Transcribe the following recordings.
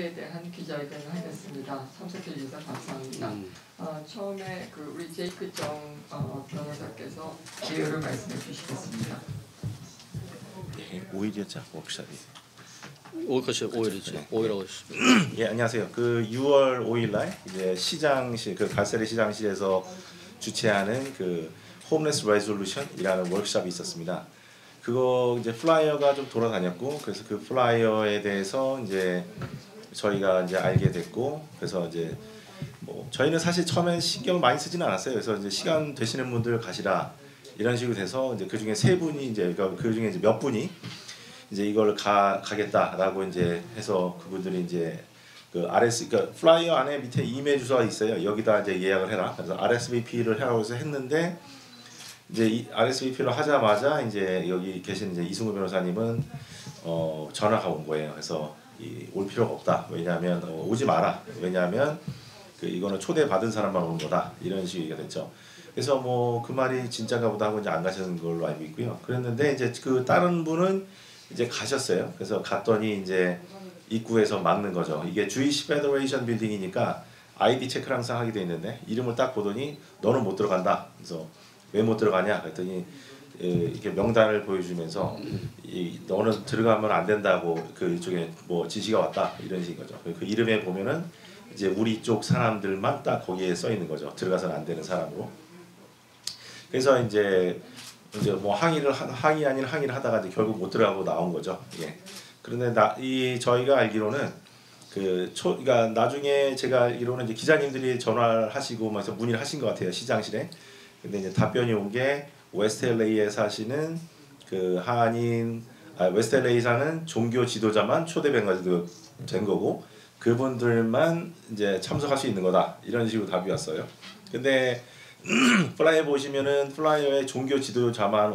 에 대한 기자회견을 하겠습니다. 참석해 주셔서 감사합니다. 처음에 우리 제이크 정 변호사께서 개요를 말씀해 주시겠습니다. 예, 5일이었죠 워크숍이. 5일이죠. 네. 5일하고 있습니다. 예, 안녕하세요. 6월 5일날 이제 시장실 갈세리 시장실에서 주최하는 홈레스 레졸루션이라는 워크숍이 있었습니다. 그거 이제 플라이어가 좀 돌아다녔고, 그래서 그 플라이어에 대해서 이제 저희가 이제 알게 됐고, 그래서 이제 저희는 사실 처음엔 신경을 많이 쓰지는 않았어요. 그래서 이제 시간 되시는 분들 가시라 이런 식으로 돼서 이제 그 중에 세 분이 이제 그 중에 이제 몇 분이 이제 이걸 가겠다라고 이제 해서 그분들이 이제 그러니까 플라이어 안에 밑에 이메일 주소가 있어요. 여기다 이제 예약을 해라. 그래서 RSVP를 하라고 해서 했는데, 이제 이 RSVP를 하자마자 이제 여기 계신 이제 이승우 변호사님은 전화가 온 거예요. 그래서 올 필요가 없다. 왜냐하면 오지 마라. 왜냐하면 이거는 초대 받은 사람만 오는 거다. 이런 식이 됐죠. 그래서 그 말이 진짜가 보다 하고 이제 안 가시는 걸로 알고 있고요. 그랬는데 이제 다른 분은 이제 가셨어요. 그래서 갔더니 이제 입구에서 막는 거죠. 이게 주이시 페더레이션 빌딩이니까 아이디 체크를 항상 하게 돼 있는데, 이름을 딱 보더니 너는 못 들어간다. 그래서 왜 못 들어가냐 그랬더니 이렇게 명단을 보여주면서 너는 들어가면 안 된다고 그쪽에 지시가 왔다, 이런 식인 거죠. 그 이름에 보면은 이제 우리 쪽 사람들만 딱 거기에 써 있는 거죠. 들어가서는 안 되는 사람으로. 그래서 이제 항의 아닌 항의를 하다가 이제 결국 못 들어가고 나온 거죠. 예. 그런데 저희가 알기로는 그러니까 나중에 제가 알기로는 이제 기자님들이 전화를 하시고 해서 문의를 하신 것 같아요, 시장실에. 근데 이제 답변이 온 게 웨스트 LA에 사시는 웨스트 LA 사는 종교 지도자만 초대된 거고, 그분들만 이제 참석할 수 있는 거다, 이런 식으로 답이 왔어요. 근데 플라이어 보시면은 플라이어에 종교 지도자만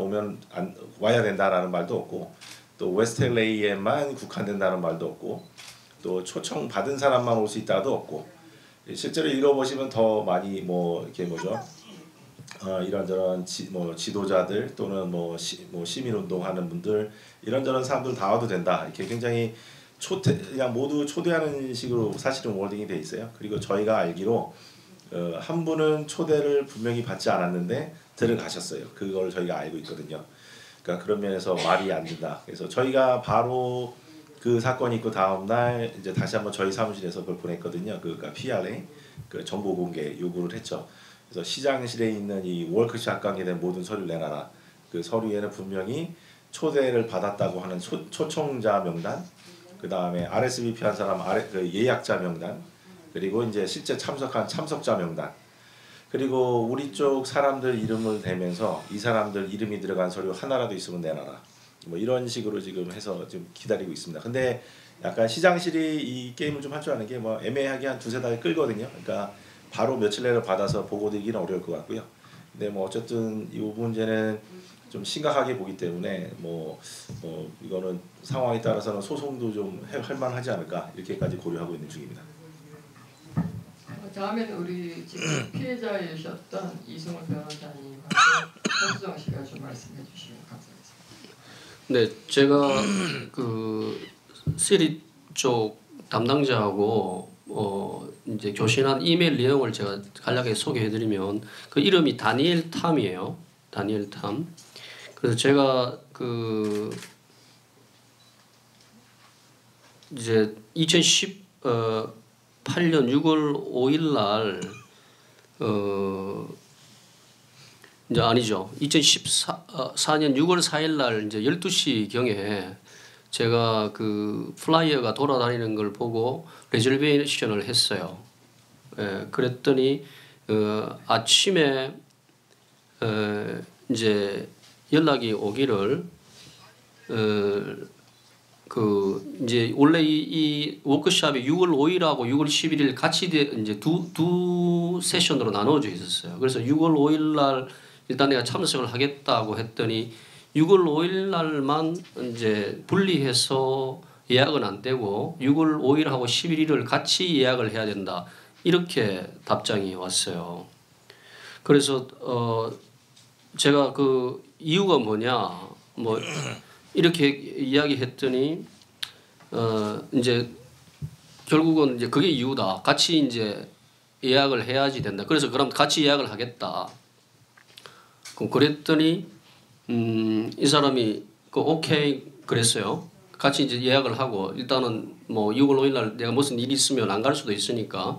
와야 된다라는 말도 없고, 또 웨스트 LA에만 국한된다는 말도 없고, 또 초청 받은 사람만 올 수 있다도 없고, 실제로 읽어보시면 더 많이 이런저런 지도자들 또는 시민운동하는 분들, 이런저런 사람들 다 와도 된다, 이렇게 굉장히 그냥 모두 초대하는 식으로 사실은 워딩이 돼 있어요. 그리고 저희가 알기로 한 분은 초대를 분명히 받지 않았는데 들어가셨어요. 그걸 저희가 알고 있거든요. 그러니까 그런 면에서 말이 안 된다. 그래서 저희가 바로 그 사건이 있고 다음 날 이제 다시 한번 저희 사무실에서 그걸 보냈거든요. 그러니까 PRA 정보 공개 요구를 했죠. 그래서 시장실에 있는 이 워크숍 관계된 모든 서류를 내놔라. 그 서류에는 분명히 초대를 받았다고 하는 초청자 명단, 그 다음에 RSVP 한 사람 예약자 명단, 그리고 이제 실제 참석한 참석자 명단, 그리고 우리 쪽 사람들 이름을 대면서 이 사람들 이름이 들어간 서류 하나라도 있으면 내놔라. 이런 식으로 지금 해서 좀 기다리고 있습니다. 근데 약간 시장실이 이 게임을 좀 할 줄 아는 게 애매하게 한 두세 달 끌거든요. 그러니까 바로 며칠 내로 받아서 보고드리기는 어려울 것 같고요. 근데 어쨌든 이 문제는 좀 심각하게 보기 때문에 이거는 상황에 따라서는 소송도 좀 할 만하지 않을까, 이렇게까지 고려하고 있는 중입니다. 다음에는 우리 지금 피해자이셨던 이승우 변호사님하고 허수정 씨가 좀 말씀해 주시면 감사하겠습니다. 네, 제가 시리 쪽 담당자하고 이제 교신한 이메일 내용을 제가 간략하게 소개해드리면, 그 이름이 다니엘 탐이에요. 다니엘 탐. 그래서 제가 이제 2018년 6월 5일 날 이제 아니죠. 2014년 6월 4일 날 이제 12시 경에 제가 플라이어가 돌아다니는 걸 보고 레저베이션을 했어요. 예, 그랬더니 아침에 이제 연락이 오기를 이제 원래 이 워크숍이 6월 5일하고 6월 11일 같이 이제 두 세션으로 나눠져 있었어요. 그래서 6월 5일 날 일단 내가 참석을 하겠다고 했더니 6월 5일 날만 이제 분리해서 예약은 안 되고 6월 5일하고 11일을 같이 예약을 해야 된다, 이렇게 답장이 왔어요. 그래서 제가 이유가 뭐냐 이렇게 이야기했더니 이제 결국은 이제 그게 이유다. 같이 이제 예약을 해야지 된다. 그래서 그럼 같이 예약을 하겠다. 그랬더니 이 사람이 그 오케이 그랬어요. 같이 이제 예약을 하고 일단은 뭐 6월 5일 날 내가 무슨 일이 있으면 안 갈 수도 있으니까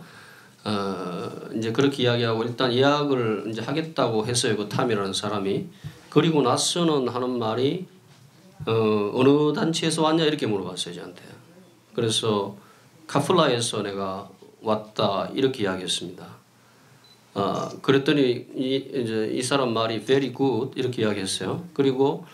이제 그렇게 이야기하고 일단 예약을 이제 하겠다고 했어요. 그 탐이라는 사람이. 그리고 나서는 하는 말이 어느 단체에서 왔냐 이렇게 물어봤어요 저한테. 그래서 카플라에서 내가 왔다 이렇게 이야기했습니다. 그랬더니 이제 이 사람 말이 very good 이렇게 이야기했어요. 그리고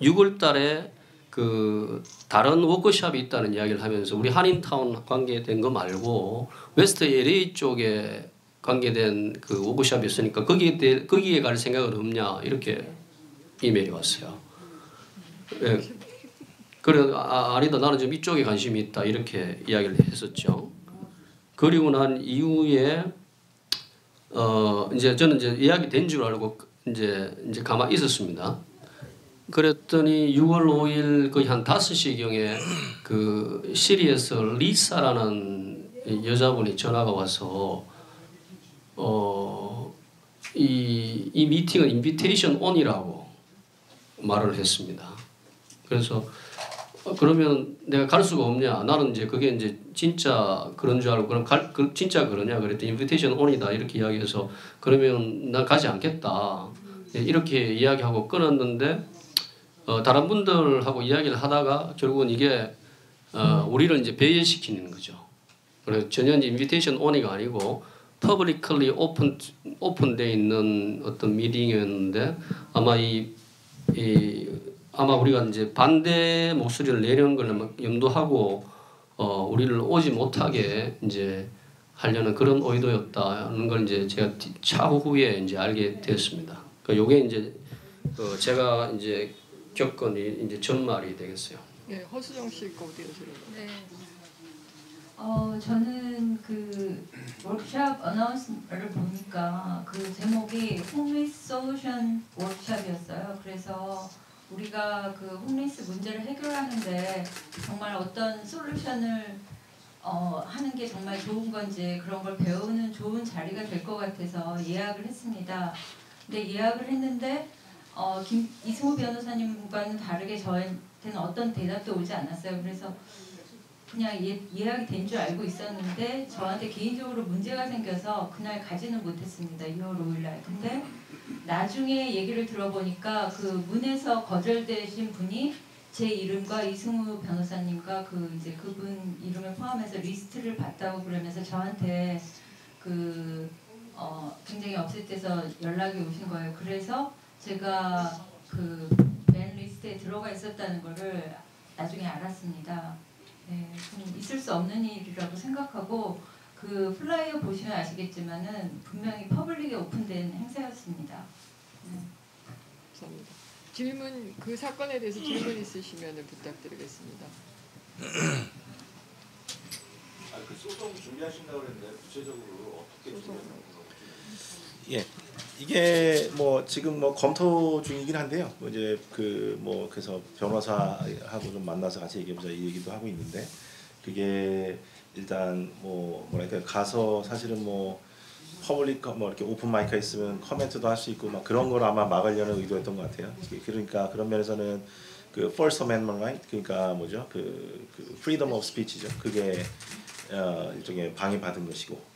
6월달에 그 다른 워크숍이 있다는 이야기를 하면서 우리 한인타운 관계된 거 말고 웨스트 LA 쪽에 관계된 그 워크숍이 있으니까 거기에 갈 생각은 없냐 이렇게 이메일이 왔어요. 예. 그래 아니다 나는 좀 이쪽에 관심이 있다 이렇게 이야기를 했었죠. 그리고 난 이후에 이제 저는 이제 예약이 된 줄 알고 이제 가만히 있었습니다. 그랬더니 6월 5일 거의 한 5시경에 그 시리에서 리사라는 여자분이 전화가 와서 이 미팅은 인비테이션 온이라고 말을 했습니다. 그래서 그러면 내가 갈 수가 없냐? 나는 이제 그게 이제 진짜 그런 줄 알고 그럼 진짜 그러냐? 그랬더니 인비테이션 온이다 이렇게 이야기해서 그러면 난 가지 않겠다 이렇게 이야기하고 끊었는데 다른 분들하고 이야기를 하다가 결국은 이게 우리를 이제 배제시키는 거죠. 그래서 전혀 인비테이션 온이가 아니고 publicly open돼 있는 어떤 미팅이었는데 아마 아마 우리가 이제 반대 목소리를 내려는 걸 염두하고 우리를 오지 못하게 이제 하려는 그런 의도였다는 걸 이제 제가 차후에 이제 알게 되었습니다. 그러니까 요게 이제 제가 이제 겪은 이제 전말이 되겠어요. 네, 허수정 씨가 어디 가시려고? 네. 저는 그 워크샵 어나운스를 보니까 그 제목이 홈리스 솔루션 워크샵이었어요. 그래서 우리가 그 홈리스 문제를 해결하는데 정말 어떤 솔루션을 하는 게 정말 좋은 건지 그런 걸 배우는 좋은 자리가 될 것 같아서 예약을 했습니다. 근데 예약을 했는데 이승우 변호사님과는 다르게 저한테는 어떤 대답도 오지 않았어요. 그래서 그냥 예약이 된 줄 알고 있었는데 저한테 개인적으로 문제가 생겨서 그날 가지는 못했습니다. 2월 5일 날. 근데 나중에 얘기를 들어보니까 그 문에서 거절되신 분이 제 이름과 이승우 변호사님과 그 이제 그분 이름을 포함해서 리스트를 봤다고 그러면서 저한테 그 굉장히 업셋돼서 연락이 오신 거예요. 그래서 제가 그 맨 리스트에 들어가 있었다는 거를 나중에 알았습니다. 네, 있을 수 없는 일이라고 생각하고 그 플라이어 보시면 아시겠지만은 분명히 퍼블릭에 오픈된 행사였습니다. 감사합니다. 질문 그 사건에 대해서 질문 있으시면 부탁드리겠습니다. 그 소송 준비하신다고 그랬는데 구체적으로 어떻게 준비하는 건가요? 예, 이게 뭐 지금 뭐 검토 중이긴 한데요. 뭐 이제 그래서 변호사하고 좀 만나서 같이 얘기해보자 이 얘기도 하고 있는데 그게 일단 뭐랄까 가서 사실은 뭐 퍼블릭 뭐 이렇게 오픈 마이크가 있으면 커멘트도 할 수 있고 막 그런 걸 아마 막으려는 의도였던 것 같아요. 그러니까 그런 면에서는 그 First Amendment right 그러니까 뭐죠 그 Freedom of Speech죠. 그게 일종의 방해받은 것이고.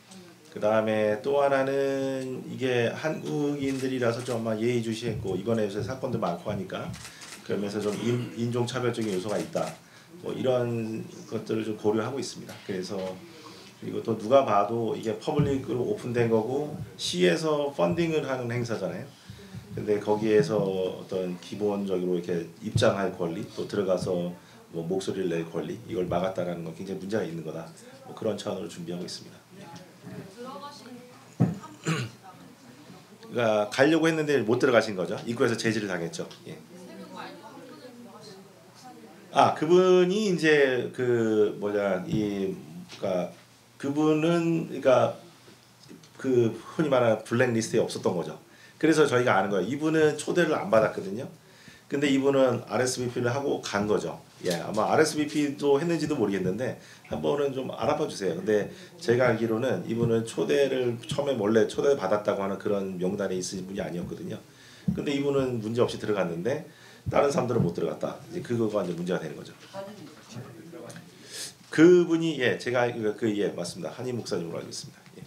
그 다음에 또 하나는 이게 한국인들이라서 좀 아마 예의주시했고 이번에 요새 사건도 많고 하니까 그러면서 좀 인종차별적인 요소가 있다. 뭐 이런 것들을 좀 고려하고 있습니다. 그래서 그리고 또 누가 봐도 이게 퍼블릭으로 오픈된 거고 시에서 펀딩을 하는 행사잖아요. 근데 거기에서 어떤 기본적으로 이렇게 입장할 권리 또 들어가서 뭐 목소리를 낼 권리 이걸 막았다라는 건 굉장히 문제가 있는 거다. 뭐 그런 차원으로 준비하고 있습니다. 그러니까 가려고 했는데 못 들어가신 거죠. 입구에서 제지를 당했죠. 예. 그분이 이제 그러니까 그분은 그러니까 그 흔히 말하는 블랙리스트에 없었던 거죠. 그래서 저희가 아는 거예요. 이분은 초대를 안 받았거든요. 근데 이분은 RSVP를 하고 간 거죠. 예, 아마 RSVP도 했는지도 모르겠는데 한번은 좀 알아봐 주세요. 근데 제가 알기로는 이분은 초대를 처음에 원래 초대 받았다고 하는 그런 명단에 있으신 분이 아니었거든요. 근데 이분은 문제 없이 들어갔는데 다른 사람들은 못 들어갔다. 이제 그거가 이제 문제가 되는 거죠. 그분이 예, 제가 예, 맞습니다. 한인 목사님으로 알고 있습니다. 예.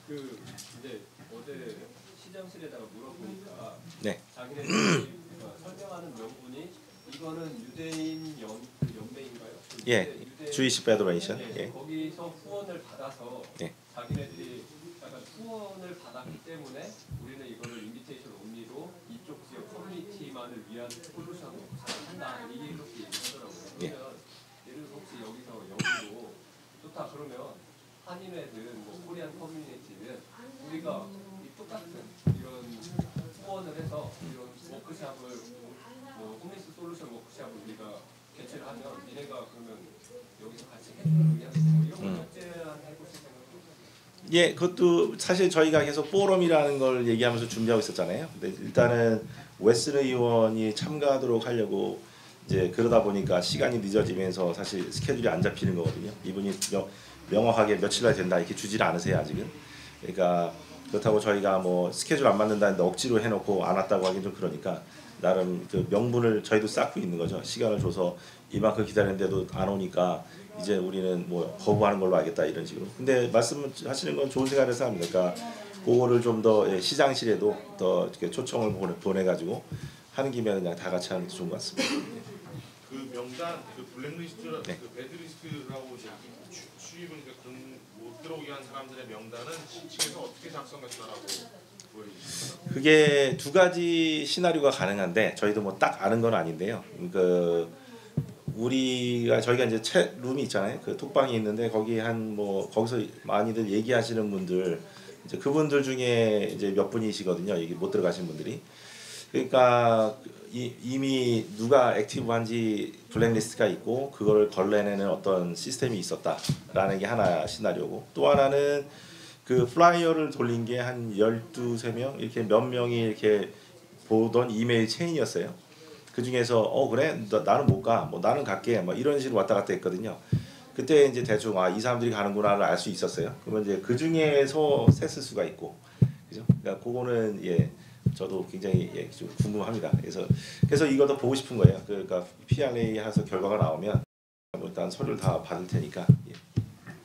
그 이제 어제 시장실에다가 물어보니까 네. 자기네들이 설명하는 명분이 이거는 유대인 연맹인가요? 예, 주이시 페더레이션. 예, 예. 거기서 후원을 받아서 예. 자기네들이 약간 후원을 받았기 때문에 우리는 이거를 인비테이션 온리로 이쪽 지역 커뮤니티만을 위한 솔루션으로 한다. 이게 이렇게 얘기하더라고요. 예. 그러면 예를 들어서 혹시 여기서 영어로 좋다 그러면 한인회든 뭐 코리안 커뮤니티는 우리가 이 똑같은 이런 후원을 해서 이런 워크샵을 뭐 홈리스 솔루션 워크샵을 우리가 개최를 하면 니네가 그러면 여기서 같이 해주는 의향 뭐 이런 걸 적재해보실 생각도 예, 그것도 사실 저희가 계속 포럼이라는 걸 얘기하면서 준비하고 있었잖아요. 근데 일단은 웨슬리 의원이 참가하도록 하려고 이제 그러다 보니까 시간이 늦어지면서 사실 스케줄이 안 잡히는 거거든요. 이분이 명확하게 며칠 날 된다 이렇게 주지를 않으세요 아직은. 그러니까 그렇다고 저희가 뭐 스케줄 안 맞는다는데 억지로 해놓고 안 왔다고 하긴 좀 그러니까 나름 그 명분을 저희도 쌓고 있는 거죠. 시간을 줘서 이만큼 기다렸는데도 안 오니까 이제 우리는 뭐 거부하는 걸로 알겠다 이런 식으로. 근데 말씀하시는 건 좋은 생각을 합니다. 그러니까 그거를 좀 더 시장실에도 더 이렇게 초청을 보내가지고 하는 김에 그냥 다 같이 하는 게 좋은 것 같습니다. 그 명단, 그 블랙리스트, 네. 그 배드리스트라고 수입을 못 들어오게 한 사람들의 명단은 시청에서 어떻게 작성했다라고 보여주십니까? 그게 두 가지 시나리오가 가능한데 저희도 뭐 딱 아는 건 아닌데요. 그 저희가 이제 챗 룸이 있잖아요. 그 톡방이 있는데 거기 한 뭐 거기서 많이들 얘기하시는 분들 이제 그분들 중에 이제 몇 분이시거든요. 여기 못 들어가신 분들이. 그러니까 이미 누가 액티브한지 블랙리스트가 있고 그걸 걸러내는 어떤 시스템이 있었다라는 게 하나 시나리오고 또 하나는 그 플라이어를 돌린 게 한 12~13명 이렇게 몇 명이 이렇게 보던 이메일 체인이었어요. 그 중에서 그래 나는 못 가, 뭐 나는 갈게, 뭐 이런 식으로 왔다 갔다 했거든요. 그때 이제 대충 이 사람들이 가는구나를 알 수 있었어요. 그러면 이제 그 중에서 셌을 수가 있고, 그죠? 그러니까 그거는 예 저도 굉장히 좀 궁금합니다. 그래서 이것도 보고 싶은 거예요. 그러니까 PRA 해서 결과가 나오면 뭐 일단 서류를 다 받을 테니까. 예.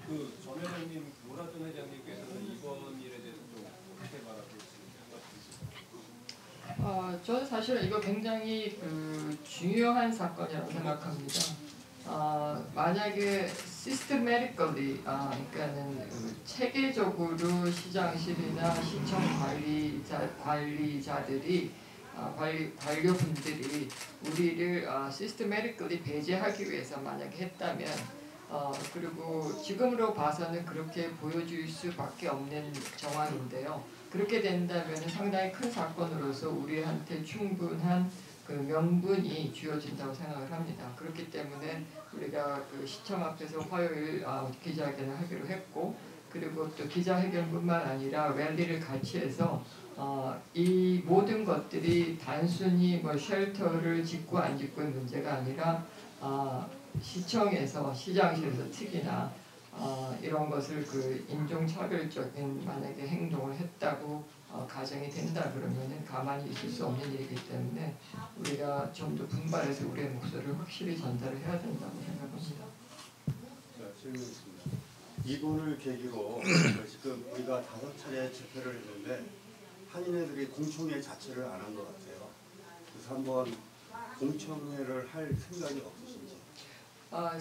그 전회장님 노라준 회장님께서는 이번 일에 대해서 좀 어떻게 말하고 있습니까? 저는 사실 이거 굉장히 중요한 사건이라고 생각합니다. 만약에 systematically, 그러니까는 체계적으로 시장실이나 시청 관리자들이 관료분들이 우리를 systematically 배제하기 위해서 만약에 했다면 그리고 지금으로 봐서는 그렇게 보여줄 수밖에 없는 정황인데요. 그렇게 된다면 상당히 큰 사건으로서 우리한테 충분한 그 명분이 주어진다고 생각을 합니다. 그렇기 때문에 우리가 그 시청 앞에서 화요일 기자회견을 하기로 했고 그리고 또 기자회견뿐만 아니라 랠리를 같이 해서 이 모든 것들이 단순히 뭐 쉘터를 짓고 안 짓고의 문제가 아니라 시청에서 시장실에서 특히나 이런 것을 그 인종차별적인 만약에 행동을 했다고 가정이 된다 그러면은 가만히 있을 수 없는 일이기 때문에 우리가 좀 더 분발해서 우리의 목소리를 확실히 전달을 해야 된다고 생각합니다. 자, 질문 있습니다. 이번을 계기로 지금 우리가 5차례 집회를 했는데 한인회들이 공청회 자체를 안 한 것 같아요. 그래서 한번 공청회를 할 생각이 없으신지?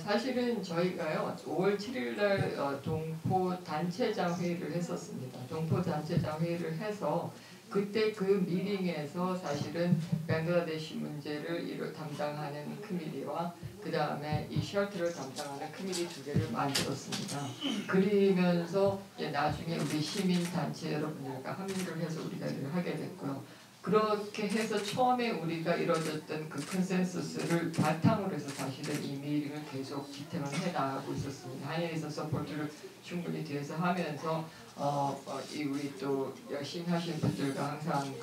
사실은 저희가요 5월 7일 날 동포 단체장 회의를 했었습니다. 동포 단체장 회의를 해서 그때 그 미팅에서 사실은 뱅글라데시 문제를 담당하는 커뮤니티와 그 다음에 이 쉘터를 담당하는 커뮤니티 두 개를 만들었습니다. 그러면서 나중에 우리 시민 단체 여러분들과 합의를 해서 우리가 일을 하게 됐고요. 그렇게 해서 처음에 우리가 이루어졌던 그 컨센서스를 바탕으로 해서 사실은 이 미팅을 계속 지탱을 해나가고 있었습니다. 한인에서 서포트를 충분히 뒤에서 하면서 우리 또 열심히 하시는 분들과 항상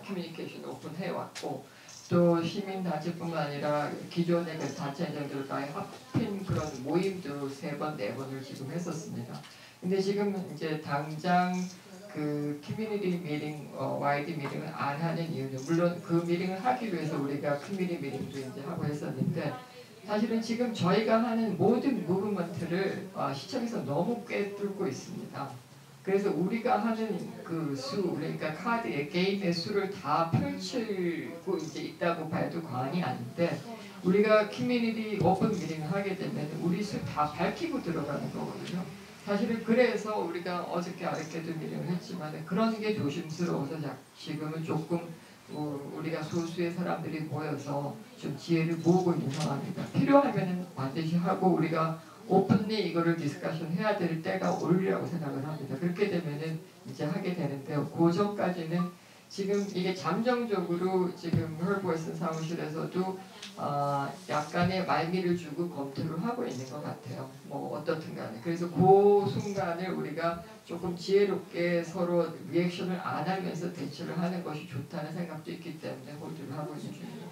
커뮤니케이션 오픈해 왔고 또 시민단체뿐만 아니라 기존의 그 단체장들과의 합힌 그런 모임도 3번, 4번을 지금 했었습니다. 근데 지금 이제 당장 그 커뮤니티 미팅, YD 미팅을 안 하는 이유는 물론 그 미팅을 하기 위해서 우리가 커뮤니티 미팅도 이제 하고 했었는데 사실은 지금 저희가 하는 모든 무브먼트를 시청에서 너무 꿰뚫고 있습니다. 그래서 우리가 하는 그 수, 그러니까 카드의 게임의 수를 다 펼치고 이제 있다고 봐도 과언이 아닌데 우리가 커뮤니티 오픈 미팅을 하게 되면 우리 수 다 밝히고 들어가는 거거든요. 사실은 그래서 우리가 어저께 아랫게도 미팅을 했지만 그런 게 조심스러워서 지금은 조금 우리가 소수의 사람들이 모여서 좀 지혜를 모으고 있는 상황입니다. 필요하면 반드시 하고 우리가 오픈리 이거를 디스커션 해야 될 때가 올리라고 생각을 합니다. 그렇게 되면은 이제 하게 되는데요. 그 전까지는 지금 이게 잠정적으로 지금 헐보이슨 사무실에서도 약간의 말미를 주고 검토를 하고 있는 것 같아요. 뭐 어떻든 간에. 그래서 그 순간을 우리가 조금 지혜롭게 서로 리액션을 안 하면서 대처를 하는 것이 좋다는 생각도 있기 때문에 홀드를 하고 있는 중입니다.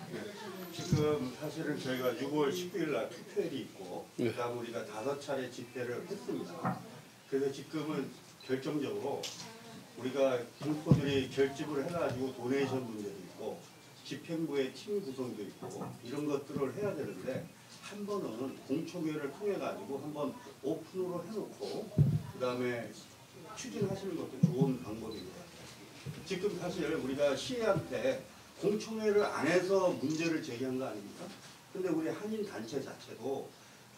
지금 사실은 저희가 6월 10일 날 투표일이 있고 그다음 우리가 5차례 집회를 했습니다. 그래서 지금은 결정적으로 우리가 동포들이 결집을 해가지고 도네이션 문제도 있고 집행부의 팀 구성도 있고 이런 것들을 해야 되는데 한 번은 공청회를 통해 가지고 한번 오픈으로 해놓고 그다음에 추진하시는 것도 좋은 방법인 것 같아요. 지금 사실 우리가 시의한테 공청회를 안 해서 문제를 제기한 거 아닙니까? 근데 우리 한인 단체 자체도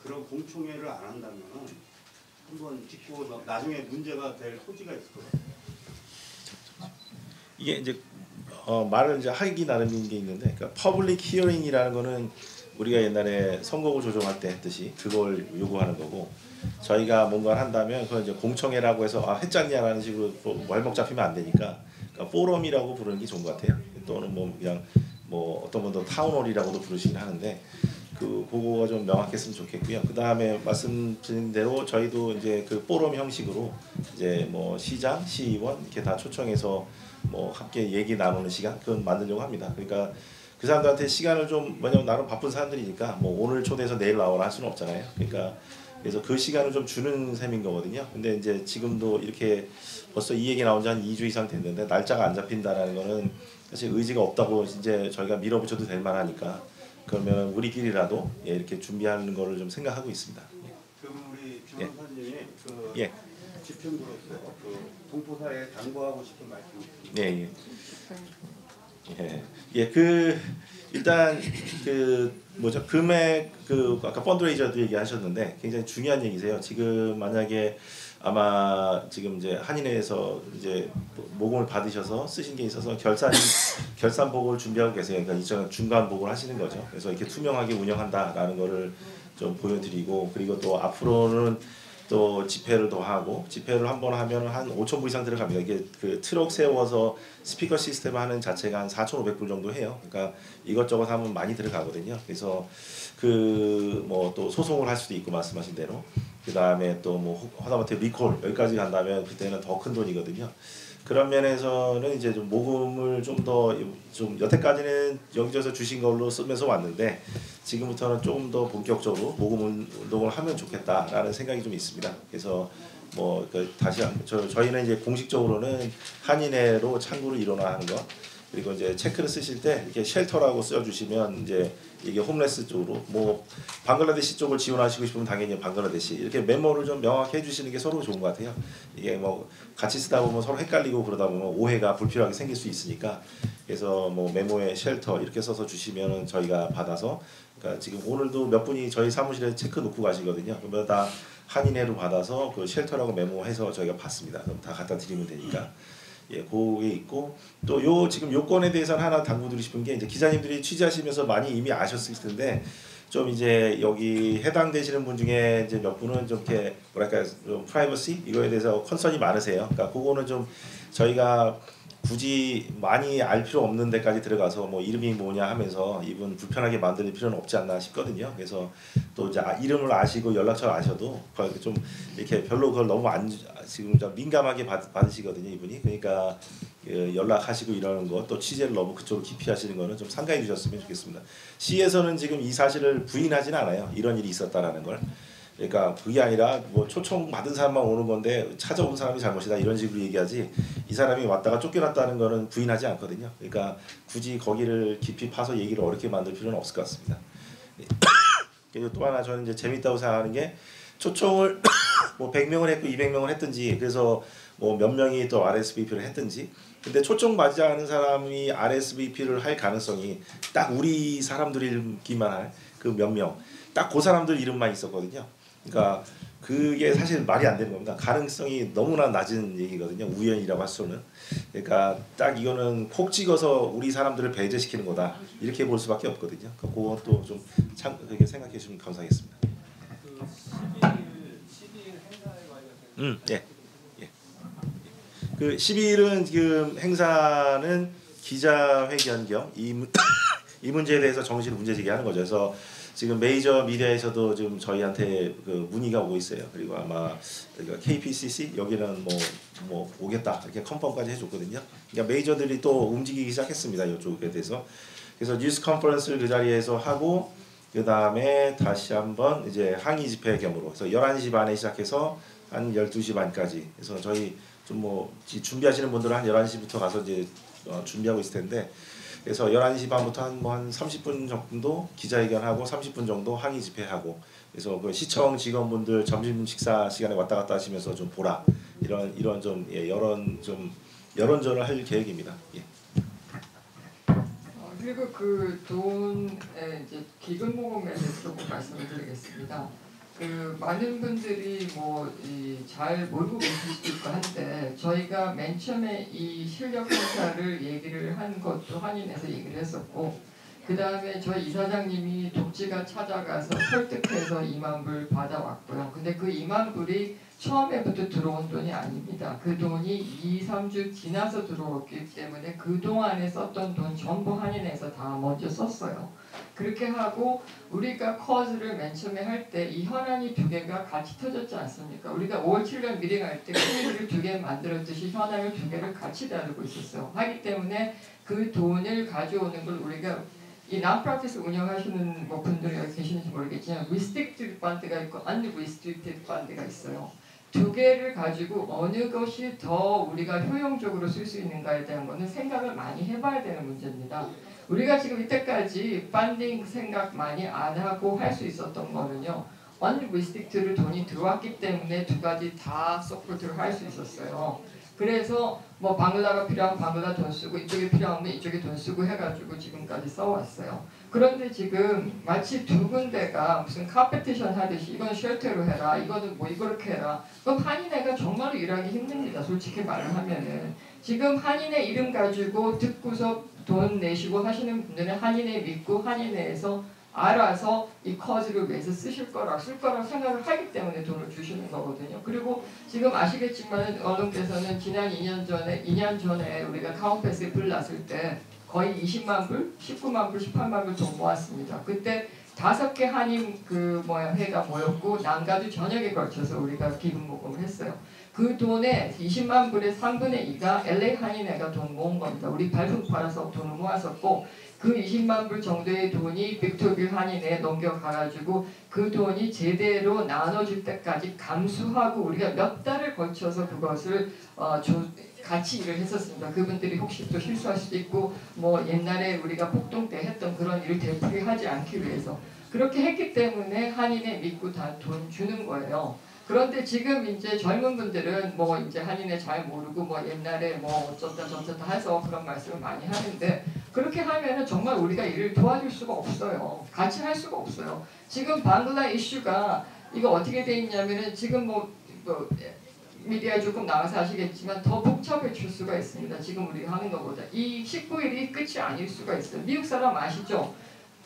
그런 공청회를 안 한다면 한번 짚고 나중에 문제가 될 소지가 있을 것 같아요. 이게 이제 말을 이제 하기 나름인 게 있는데, 그러니까 퍼블릭 히어링이라는 거는 우리가 옛날에 선거구 조정할 때 했듯이 그걸 요구하는 거고, 저희가 뭔가를 한다면 그건 이제 공청회라고 해서 했잖냐라는 식으로 발목 잡히면 안 되니까, 그러니까 포럼이라고 부르는 게 좋은 것 같아요. 또는 뭐 그냥 뭐 어떤 분도 타운홀이라고도 부르시긴 하는데 그거가 좀 명확했으면 좋겠고요. 그 다음에 말씀드린 대로 저희도 이제 그 포럼 형식으로 이제 뭐 시장, 시의원 이렇게 다 초청해서 뭐 함께 얘기 나누는 시간 그건 만들려고 합니다. 그러니까 그 사람들한테 시간을 좀, 왜냐면 나름 바쁜 사람들이니까 뭐 오늘 초대해서 내일 나오라 할 수는 없잖아요. 그러니까 그래서 그 시간을 좀 주는 셈인 거거든요. 근데 이제 지금도 이렇게 벌써 이 얘기 나온 지 한 2주 이상 됐는데 날짜가 안 잡힌다라는 거는 사실 의지가 없다고 이제 저희가 밀어붙여도 될 만하니까 그러면 우리끼리라도 이렇게 준비하는 거를 좀 생각하고 있습니다. 그럼 우리 변호사님이 그 예. 집행부로서 그 동포사에 당부하고 싶은 말씀 있으십니까? 그 일단 그 뭐죠, 금액 그 아까 펀드레이저도 얘기하셨는데 굉장히 중요한 얘기세요. 지금 만약에 아마 지금 이제 한인회에서 이제 모금을 받으셔서 쓰신 게 있어서 결산 보고를 준비하고 계세요. 그러니까 이전 중간 보고를 하시는 거죠. 그래서 이렇게 투명하게 운영한다라는 거를 좀 보여드리고, 그리고 또 앞으로는 또 집회를 더 하고, 집회를 한 번 하면 한 5,000불 이상 들어갑니다. 이게 그 트럭 세워서 스피커 시스템 하는 자체가 한 4,500불 정도 해요. 그러니까 이것저것 하면 많이 들어가거든요. 그래서 그 뭐 또 소송을 할 수도 있고 말씀하신 대로, 그 다음에 또 뭐 하다못해 리콜 여기까지 간다면 그때는 더 큰 돈이거든요. 그런 면에서는 이제 좀 모금을 좀 더 좀 여태까지는 여기저기서 주신 걸로 쓰면서 왔는데 지금부터는 조금 더 본격적으로 모금 운동을 하면 좋겠다라는 생각이 좀 있습니다. 그래서 뭐 다시 저희는 이제 공식적으로는 한인회로 창구를 일원화 하는 것, 그리고 이제 체크를 쓰실 때 이렇게 쉘터라고 써주시면 이제 이게 홈레스 쪽으로 뭐 방글라데시 쪽을 지원하시고 싶으면 당연히 방글라데시 이렇게 메모를 좀 명확히 해주시는 게 서로 좋은 것 같아요. 이게 뭐 같이 쓰다 보면 서로 헷갈리고 그러다 보면 오해가 불필요하게 생길 수 있으니까, 그래서 뭐 메모에 쉘터 이렇게 써서 주시면은 저희가 받아서, 그러니까 지금 오늘도 몇 분이 저희 사무실에 체크 놓고 가시거든요. 그러면 다 한인회로 받아서 그 쉘터라고 메모해서 저희가 받습니다. 그럼 다 갖다 드리면 되니까. 그게 있고, 또 요 지금 요건에 대해서는 하나 당부드리고 싶은 게, 이제 기자님들이 취재하시면서 많이 이미 아셨을 텐데 좀 이제 여기 해당되시는 분 중에 이제 몇 분은 좀 이렇게 뭐랄까 좀 프라이버시 이거에 대해서 컨선이 많으세요. 그러니까 그거는 좀 저희가 굳이 많이 알 필요 없는 데까지 들어가서 뭐 이름이 뭐냐 하면서 이분 불편하게 만들 필요는 없지 않나 싶거든요. 그래서 또 이제 이름을 아시고 연락처를 아셔도 좀 이렇게 별로 그걸 너무 지금 좀 민감하게 받으시거든요, 이분이. 그러니까 연락하시고 이러는 거, 또 취재를 너무 그쪽으로 깊이 하시는 거는 좀 삼가해 주셨으면 좋겠습니다. 시에서는 지금 이 사실을 부인하진 않아요. 이런 일이 있었다라는 걸. 그러니까 그게 아니라 뭐 초청 받은 사람만 오는 건데 찾아온 사람이 잘못이다 이런 식으로 얘기하지, 이 사람이 왔다가 쫓겨났다는 거는 부인하지 않거든요. 그러니까 굳이 거기를 깊이 파서 얘기를 어렵게 만들 필요는 없을 것 같습니다. 그리고 또 하나 저는 이제 재밌다고 생각하는 게, 초청을 뭐 100명을 했고 200명을 했든지, 그래서 뭐 몇 명이 또 RSVP를 했든지, 근데 초청 받지 않은 사람이 RSVP를 할 가능성이 딱 우리 사람들이기만 할 그 몇 명, 딱 그 사람들 이름만 있었거든요. 그러니까 그게 사실 말이 안 되는 겁니다. 가능성이 너무나 낮은 얘기거든요. 우연이라고 할 수는. 그러니까 딱 이거는 콕 찍어서 우리 사람들을 배제시키는 거다, 이렇게 볼 수밖에 없거든요. 그것도 좀 그렇게 생각해 주시면 감사하겠습니다. 그 12일 행사에 관해서 예. 그 12일은 지금 행사는 기자회견 겸 이 문제에 대해서 정식 문제 제기하는 거죠. 그래서 지금 메이저 미디어에서도 지금 저희한테 그 문의가 오고 있어요. 그리고 아마 KPCC 여기는 뭐 오겠다 이렇게 컨펌까지 해줬거든요. 그러니까 메이저들이 또 움직이기 시작했습니다. 이쪽에 대해서. 그래서 뉴스 컨퍼런스를 그 자리에서 하고, 그 다음에 다시 한번 이제 항의 집회 겸으로, 그래서 11시 반에 시작해서 한 12시 반까지. 그래서 저희 좀 뭐 준비하시는 분들은 한 11시부터 가서 이제 준비하고 있을 텐데, 그래서 11시 반부터 한 30분 정도 기자회견하고 30분 정도 항의 집회하고, 그래서 그 시청 직원분들 점심 식사 시간에 왔다 갔다 하시면서 좀 보라, 이런 좀 여론전을 할 계획입니다. 예. 그리고 그 돈의 이제 기금 모금에 대해서 조금 말씀을 드리겠습니다. 그 많은 분들이 잘 모르고 계실 수도 있고 한데, 저희가 맨 처음에 이 실력 행사를 얘기를 한 것도 한인에서 얘기를 했었고, 그 다음에 저희 이사장님이 독지가 찾아가서 설득해서 2만 불 받아왔고요. 근데 그 2만 불이 처음에부터 들어온 돈이 아닙니다. 그 돈이 2, 3주 지나서 들어왔기 때문에 그동안에 썼던 돈 전부 한인에서 다 먼저 썼어요. 그렇게 하고 우리가 커즈를 맨 처음에 할 때 이 현안이 두 개가 같이 터졌지 않습니까? 우리가 5월 7일 미팅할 때 코미디를 두 개 만들었듯이 현안을 두 개를 같이 다루고 있었어요. 하기 때문에 그 돈을 가져오는 걸 우리가 이 non-profit 운영하시는 분들이 여기 계시는지 모르겠지만 restricted fund가 있고 unrestricted fund가 있어요. 두 개를 가지고 어느 것이 더 우리가 효용적으로 쓸 수 있는가에 대한 거는 생각을 많이 해봐야 되는 문제입니다. 우리가 지금 이때까지 펀딩 생각 많이 안 하고 할 수 있었던 거는요, unrestricted로 돈이 들어왔기 때문에 두 가지 다 서포트를 할 수 있었어요. 그래서 뭐 방글라가 필요하면 방글라 돈 쓰고, 이쪽이 필요하면 이쪽에 돈 쓰고 해가지고 지금까지 써왔어요. 그런데 지금 마치 두 군데가 무슨 카페티션 하듯이 이건 쉘터로 해라, 이거는 뭐 이렇게 해라. 그럼 한인회가 정말로 일하기 힘듭니다. 솔직히 말을 하면은. 지금 한인회 이름 가지고 듣고서 돈 내시고 하시는 분들은 한인회 믿고 한인회에서 알아서 이 커즈를 위해서 쓸 거라고 생각을 하기 때문에 돈을 주시는 거거든요. 그리고 지금 아시겠지만 언론께서는 지난 2년 전에 우리가 카운패스에 불 났을 때 거의 20만 불, 19만 불, 18만 불 돈 모았습니다. 그때 5개 한인 회가 모였고 남가주 전역에 걸쳐서 우리가 기금 모금을 했어요. 그 돈의 20만 불의 3분의 2가 LA 한인회가 돈 모은 겁니다. 우리 발품 팔아서 돈을 모았었고, 그 20만 불 정도의 돈이 빅토빌 한인회에 넘겨가가지고 그 돈이 제대로 나눠질 때까지 감수하고 우리가 몇 달을 걸쳐서 그것을 같이 일을 했었습니다. 그분들이 혹시 또 실수할 수도 있고 뭐 옛날에 우리가 폭동 때 했던 그런 일을 되풀이하지 않기 위해서 그렇게 했기 때문에 한인회 믿고 다 돈 주는 거예요. 그런데 지금 이제 젊은 분들은 뭐 이제 한인회 잘 모르고 뭐 옛날에 뭐 어쩌다 해서 그런 말씀을 많이 하는데, 그렇게 하면은 정말 우리가 일을 도와줄 수가 없어요. 같이 할 수가 없어요. 지금 방글라 이슈가 이거 어떻게 돼 있냐면은 지금 뭐 미디어에 조금 나와서 아시겠지만 더 복잡해질 수가 있습니다. 지금 우리가 하는 것보다. 이 19일이 끝이 아닐 수가 있어요. 미국 사람 아시죠?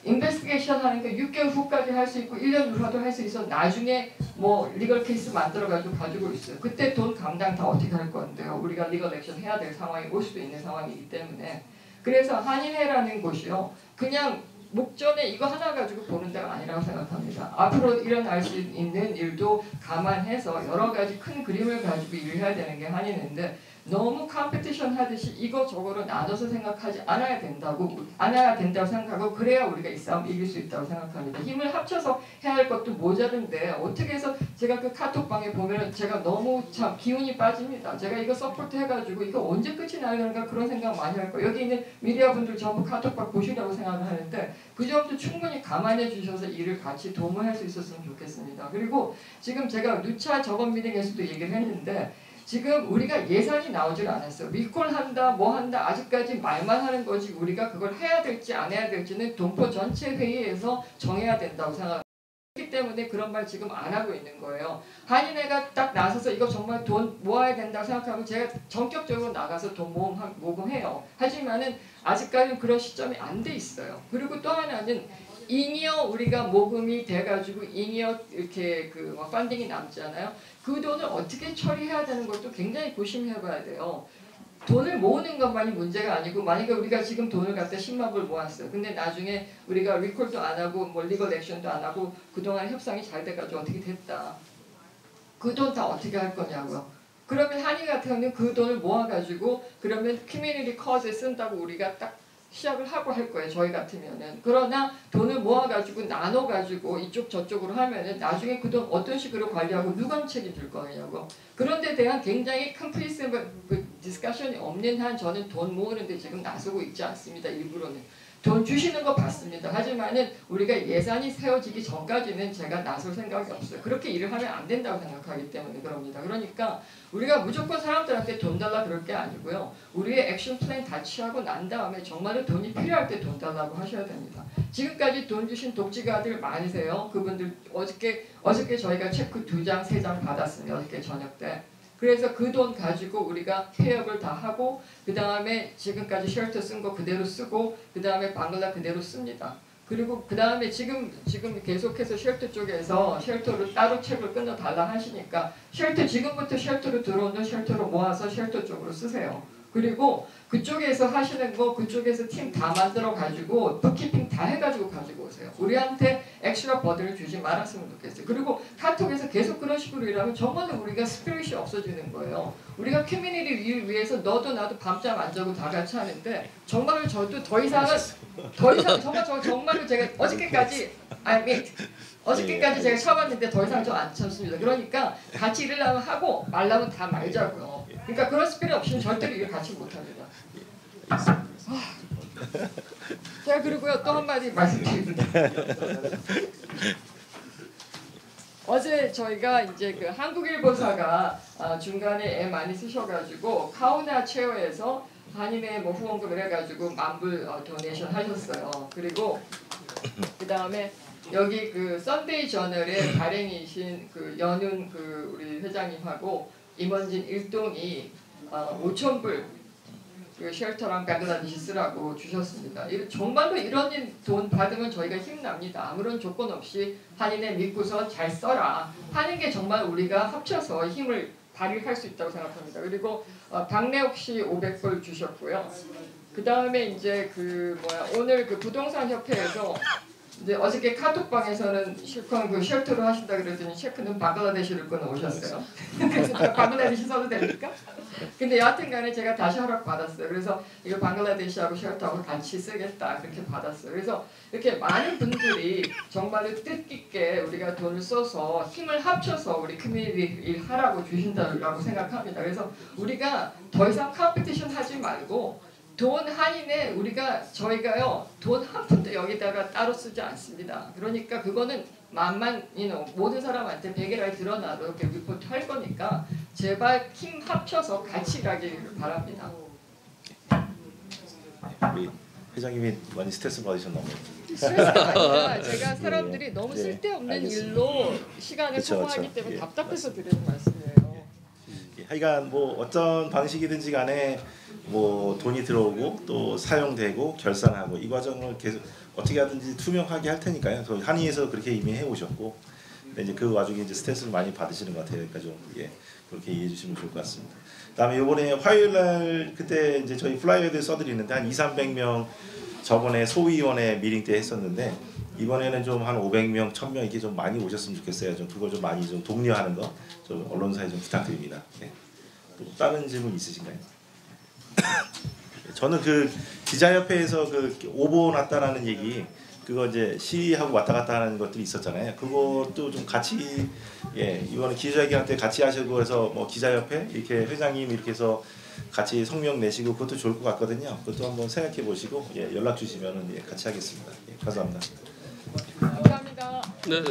인베스티게이션 하는 게 6개월 후까지 할 수 있고 1년 후라도 할 수 있어. 나중에 뭐 리걸 케이스 만들어가지고 가지고 있어요. 그때 돈 감당 다 어떻게 할 건데요. 우리가 리걸 액션 해야 될 상황이 올 수도 있는 상황이기 때문에. 그래서 한인회라는 곳이요. 그냥 목전에 이거 하나 가지고 보는 데가 아니라고 생각합니다. 앞으로 일어날 수 있는 일도 감안해서 여러 가지 큰 그림을 가지고 일을 해야 되는 게 한인회인데 너무 컴피티션 하듯이 이거 저거로 나눠서 생각하지 않아야 된다고 생각하고 그래야 우리가 이 싸움 이길 수 있다고 생각합니다. 힘을 합쳐서 해야 할 것도 모자른데 어떻게 해서 제가 그 카톡방에 보면 제가 너무 참 기운이 빠집니다. 제가 이거 서포트 해가지고 이거 언제 끝이 나려는가 그런 생각 많이 할 거예요. 여기 있는 미디어 분들 전부 카톡방 보시라고 생각을 하는데 그 점도 충분히 감안해 주셔서 일을 같이 도움을 할 수 있었으면 좋겠습니다. 그리고 지금 제가 누차 저번 미팅에서도 얘기를 했는데 지금 우리가 예산이 나오질 않았어요. 리콜한다 뭐 한다 아직까지 말만 하는 거지 우리가 그걸 해야 될지 안 해야 될지는 동포 전체 회의에서 정해야 된다고 생각합니다. 그렇기 때문에 그런 말 지금 안 하고 있는 거예요. 한인회가 딱 나서서 이거 정말 돈 모아야 된다고 생각하고 제가 전격적으로 나가서 돈 모금해요. 하지만은 아직까지는 그런 시점이 안 돼 있어요. 그리고 또 하나는 잉여 우리가 모금이 돼가지고 잉여 이렇게 그 펀딩이 남잖아요. 그 돈을 어떻게 처리해야 되는 것도 굉장히 고심해봐야 돼요. 돈을 모으는 것만이 문제가 아니고 만약에 우리가 지금 돈을 갖다 10만 불 모았어요. 근데 나중에 우리가 리콜도 안 하고 뭐 리걸 액션도 안 하고 그동안 협상이 잘 돼가지고 어떻게 됐다. 그 돈 다 어떻게 할 거냐고요. 그러면 한인 같은 경우는 그 돈을 모아가지고 그러면 커뮤니티 커즈에 쓴다고 우리가 딱 시작을 하고 할 거예요. 저희 같으면은. 그러나 돈을 모아가지고 나눠가지고 이쪽 저쪽으로 하면은 나중에 그 돈 어떤 식으로 관리하고 누가 책임질 거냐고. 그런 데 대한 굉장히 컴플리스 디스커션이 없는 한 저는 돈 모으는데 지금 나서고 있지 않습니다. 일부러는. 돈 주시는 거 받습니다. 하지만은 우리가 예산이 세워지기 전까지는 제가 나설 생각이 없어요. 그렇게 일을 하면 안 된다고 생각하기 때문에 그럽니다. 그러니까 우리가 무조건 사람들한테 돈 달라 그럴 게 아니고요. 우리의 액션 플랜 다 취하고 난 다음에 정말로 돈이 필요할 때 돈 달라고 하셔야 됩니다. 지금까지 돈 주신 독지가들 많으세요. 그분들 어저께 저희가 체크 2장, 3장 받았습니다. 어저께 저녁 때. 그래서 그 돈 가지고 우리가 폐업을 다 하고 그 다음에 지금까지 쉘터 쓴 거 그대로 쓰고 그 다음에 방글라 그대로 씁니다. 그리고 그 다음에 지금 계속해서 쉘터 쪽에서 쉘터를 따로 책을 끊어달라 하시니까 쉘터 지금부터 쉘터로 들어오는 쉘터로 모아서 쉘터 쪽으로 쓰세요. 그리고 그쪽에서 하시는 거 그쪽에서 팀 다 만들어 가지고 북키핑 다 해가지고 가지고 오세요. 우리한테 엑스트라 버든을 주지 말았으면 좋겠어요. 그리고 카톡에서 계속 그런 식으로 일하면 정말로 우리가 스피릿이 없어지는 거예요. 우리가 커뮤니티 위해서 너도 나도 밤잠 안 자고 다 같이 하는데 정말로 저도 더 이상은 정말로 제가 어저께까지 어저께까지 제가 참았는데 더 이상 저 안 참습니다. 그러니까 같이 일하려면 하고 말라면 다 말자고요. 그러니까 그런 스피릿 없이는 절대로 일을 같이 못합니다. 제가 그리고요 또 한마디 말씀드립니다. 어제 저희가 이제 그 한국일보사가 중간에 애 많이 쓰셔가지고 카우나 체어에서 한인회 뭐 후원금을 해가지고 10,000불 도네이션 하셨어요. 그리고 그 다음에 여기 그 썬데이 저널의 발행이신 그 연훈 그 우리 회장님하고 임원진 일동이 5,000불 그 쉘터랑 방글라데시 쓰라고 주셨습니다. 정말로 이런 돈 받으면 저희가 힘납니다. 아무런 조건 없이 한인회 믿고서 잘 써라 하는 게 정말 우리가 합쳐서 힘을 발휘할 수 있다고 생각합니다. 그리고 박래옥 씨 500불 주셨고요. 그 다음에 이제 오늘 그 부동산 협회에서 이제 어저께 카톡방에서는 실컷 그 쉘터로 하신다 그랬더니 체크는 방글라데시를 끊어 오셨어요. 그래서 방글라데시 써도 됩니까? 근데 여하튼간에 제가 다시 허락 받았어요. 그래서 이거 방글라데시하고 쉘터하고 같이 쓰겠다 그렇게 받았어요. 그래서 이렇게 많은 분들이 정말로 뜻깊게 우리가 돈을 써서 힘을 합쳐서 우리 커뮤니티 일하라고 주신다고 생각합니다. 그래서 우리가 더 이상 컴피티션 하지 말고 돈 한인에 저희가요 돈 한 푼도 여기다가 따로 쓰지 않습니다. 그러니까 그거는 모든 사람한테 베개를 드러나도 이렇게 리포트 할 거니까 제발 힘 합쳐서 같이 일하기를 바랍니다. 우리 회장님이 많이 스트레스 받으셨나 봐요. 스트레스가 아니라 제가 사람들이 예, 너무 예, 쓸데없는 알겠습니다. 일로 시간을 그쵸, 소모하기 그쵸. 때문에 예, 답답해서 드리는 말씀이에요. 하여간 뭐 어떤 방식이든지 간에 뭐 돈이 들어오고 또 사용되고 결산하고 이 과정을 계속 어떻게 하든지 투명하게 할 테니까요. 저 한의에서 그렇게 이미 해오셨고, 근데 이제 그 와중에 이제 스트레스를 많이 받으시는 것 같아요. 그러니까 좀 그렇게 이해해 주시면 좋을 것 같습니다. 그다음에 이번에 화요일 날 그때 이제 저희 플라이어들 써드리는데 한 200~300명 저번에 소위원회 미팅 때 했었는데 이번에는 좀 한 500명, 1000명 이렇게 좀 많이 오셨으면 좋겠어요. 좀 그거 좀 많이 좀 독려하는 거 좀 언론사에 좀 부탁드립니다. 네. 또 다른 질문 있으신가요? 저는 그 기자협회에서 그 오보 났다라는 얘기 그거 이제 시위하고 왔다 갔다 하는 것들이 있었잖아요. 그것도 좀 같이 이번에 기자회견 때 같이 하시고 해서 뭐 기자협회 이렇게 회장님 이렇게 해서 같이 성명 내시고 그것도 좋을 것 같거든요. 그것도 한번 생각해 보시고 연락 주시면은 같이 하겠습니다. 감사합니다. 감사합니다. 네.